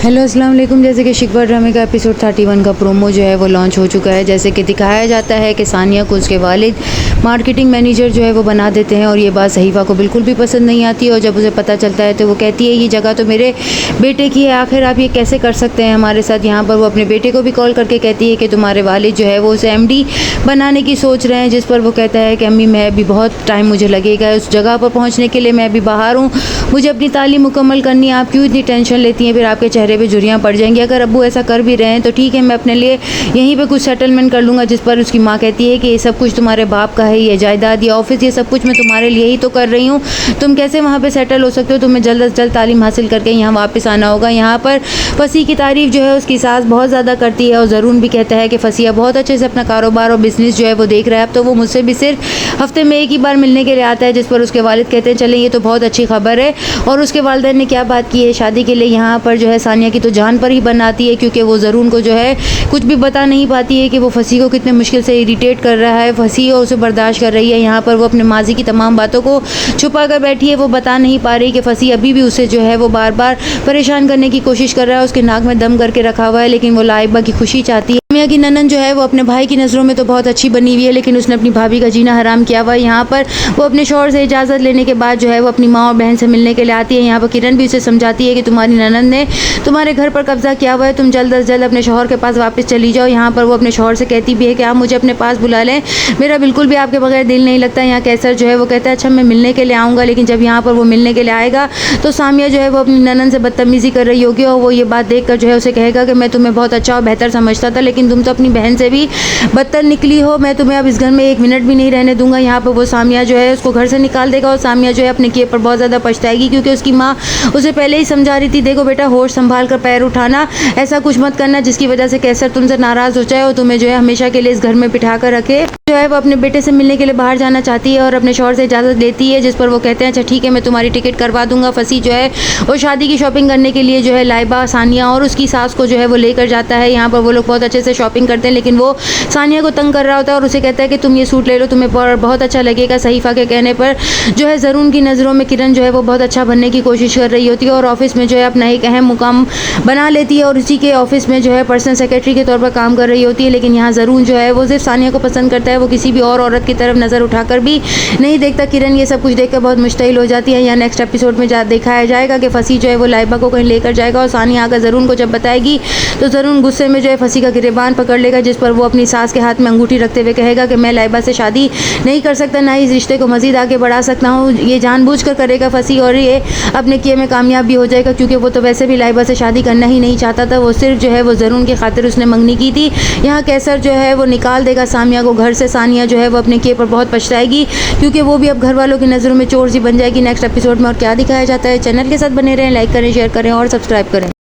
Hello अस्सलाम वालेकुम। जैसे कि शिकवा ड्रामे का एपिसोड 31 का प्रोमो जो है वो लॉन्च हो चुका है। जैसे कि दिखाया जाता है कि सानिया को उसके वालिद मार्केटिंग मैनेजर जो है वो बना देते हैं और ये बात सहीफ़ा को बिल्कुल भी पसंद नहीं आती। और जब उसे पता चलता है तो वो कहती है ये जगह तो मेरे बेटे की है, आखिर आप ये कैसे कर सकते हैं हमारे साथ। यहाँ पर वो अपने बेटे को भी कॉल करके कहती है कि तुम्हारे वालिद जो है वो उसे MD बनाने की सोच रहे हैं, जिस पर वो कहता है कि अम्मी मैं भी बहुत टाइम मुझे लगेगा उस जगह पर पहुँचने के लिए, मैं भी बाहर हूँ, मुझे अपनी तालीम मुकम्मल करनी है, आप क्यों इतनी टेंशन लेती हैं, फिर आपके चेहरे पे झुर्रियाँ पड़ जाएंगी। अगर अब्बू ऐसा कर भी रहे हैं तो ठीक है, मैं अपने लिए यहीं पे कुछ सेटलमेंट कर लूँगा। जिस पर उसकी माँ कहती है कि ये सब कुछ तुम्हारे बाप का है, ये जायदाद, ये ऑफिस, ये सब कुछ मैं तुम्हारे लिए ही तो कर रही हूँ, तुम कैसे वहाँ पे सेटल हो सकते हो, तुम्हें जल्द से जल्द तालीम हासिल करके यहाँ वापस आना होगा। यहाँ पर फसी की तारीफ़ जो है उसकी सास बहुत ज़्यादा करती है और ज़रून भी कहता है कि फसिया बहुत अच्छे से अपना कारोबार और बिज़नेस जो है वो देख रहा है, अब तो वो मुझसे भी सिर्फ हफ्ते में एक ही बार मिलने के लिए आता है। जिस पर उसके वालिद कहते हैं चलें ये तो बहुत अच्छी खबर है। और उसके वालिदैन ने क्या बात की है शादी के लिए, यहाँ पर जो है सानिया की तो जान पर ही बनाती है, क्योंकि वो ज़रून को जो है कुछ भी बता नहीं पाती है कि वो फसी को कितने मुश्किल से इरिटेट कर रहा है। फसी और उसे बर्दाश्त कर रही है। यहाँ पर वो अपने माजी की तमाम बातों को छुपा कर बैठी है, वो बता नहीं पा रही कि फसी अभी भी उसे जो है वो बार बार परेशान करने की कोशिश कर रहा है, उसके नाक में दम करके रखा हुआ है, लेकिन वो लाइबा की खुशी चाहती है। सामिया की ननन जो है वो अपने भाई की नज़रों में तो बहुत अच्छी बनी हुई है, लेकिन उसने अपनी भाभी का जीना हराम किया हुआ है। यहाँ पर वो अपने शौहर से इजाज़त लेने के बाद जो है वो अपनी माँ और बहन से मिलने के लिए आती है। यहाँ पर किरण भी उसे समझाती है कि तुम्हारी ननन ने तुम्हारे घर पर कब्जा किया हुआ है, तुम जल्द अज जल्द अपने शौहर के पास वापस चली जाओ। यहाँ पर वो अपने शौहर से कहती भी है कि आप मुझे अपने पास बुला लें, मेरा बिल्कुल भी आपके बगैर दिल नहीं लगता। यहाँ कैसर जो है वो कहता है अच्छा मैं मिलने के लिए आऊँगा, लेकिन जब यहाँ पर वो मिलने के लिए आएगा तो सामिया जो है वो अपनी ननन से बदतमीज़ी कर रही होगी और वो ये बात देख कर जो है उसे कहेगा कि मैं तुम्हें बहुत अच्छा और बेहतर समझता था, लेकिन तुम तो अपनी बहन से भी बदतर निकली हो, मैं तुम्हें अब इस घर में एक मिनट भी नहीं रहने दूंगा। यहाँ पर वो सामिया जो है उसको घर से निकाल देगा और सामिया जो है अपने किए पर बहुत ज़्यादा पछताएगी, क्योंकि उसकी माँ उसे पहले ही समझा रही थी देखो बेटा होश संभाल कर पैर उठाना, ऐसा कुछ मत करना जिसकी वजह से कैसर तुमसे नाराज़ हो जाए और तुम्हें जो है हमेशा के लिए इस घर में बिठा कर रखे। जो है वो अपने बेटे से मिलने के लिए बाहर जाना चाहती है और अपने शौहर से इजाज़त लेती है, जिस पर वो कहते हैं अच्छा ठीक है मैं तुम्हारी टिकट करवा दूंगा। फसी जो है वो शादी की शॉपिंग करने के लिए जो है लाइबा, सानिया और उसकी सास को जो है वो लेकर जाता है। यहाँ पर वो लोग बहुत अच्छे से शॉपिंग करते हैं, लेकिन वो सानिया को तंग कर रहा होता है और उसे कहता है कि तुम ये सूट ले लो, तुम्हें बहुत अच्छा लगेगा। सहीफ़ा के कहने पर जो है ज़रून की नज़रों में किरण जो है वो बहुत अच्छा बनने की कोशिश कर रही होती है और ऑफिस में जो है अपना एक अहम मुकाम बना लेती है और उसी के ऑफिस में जो है पर्सनल सेक्रेटरी के तौर पर काम कर रही होती है। लेकिन यहाँ ज़रून जो है वो सिर्फ सानिया को पसंद करता है, वो किसी भी और औरत की तरफ नज़र उठाकर भी नहीं देखता। किरण ये सब कुछ देखकर बहुत मुश्तिल हो जाती है। यहाँ नेक्स्ट एपिसोड में दिखाया जाएगा कि फसी जो है वो लाइबा को कहीं लेकर जाएगा और सानिया आकर ज़रून को जब बताएगी तो ज़रून गुस्से में जो है फसी का गिरेबान पकड़ लेगा, जिस पर वो अपनी सास के हाथ में अंगूठी रखते हुए कहेगा कि मैं लाइबा से शादी नहीं कर सकता, ना ही इस रिश्ते को मज़ीद आगे बढ़ा सकता हूँ। ये जानबूझकर करेगा फसी और ये अपने किए में कामयाब भी हो जाएगा, क्योंकि वो तो वैसे भी लाइबा से शादी करना ही नहीं चाहता था, वो सिर्फ जो है वो ज़रून की खातिर उसने मंगनी की थी। यहाँ कैसर जो है वो निकाल देगा सामिया को घर से। सानिया जो है वो अपने किए पर बहुत पछताएगी, क्योंकि वो भी अब घर वालों की नज़रों में चोर सी बन जाएगी। नेक्स्ट एपिसोड में और क्या दिखाया जाता है, चैनल के साथ बने रहें, लाइक करें, शेयर करें और सब्सक्राइब करें।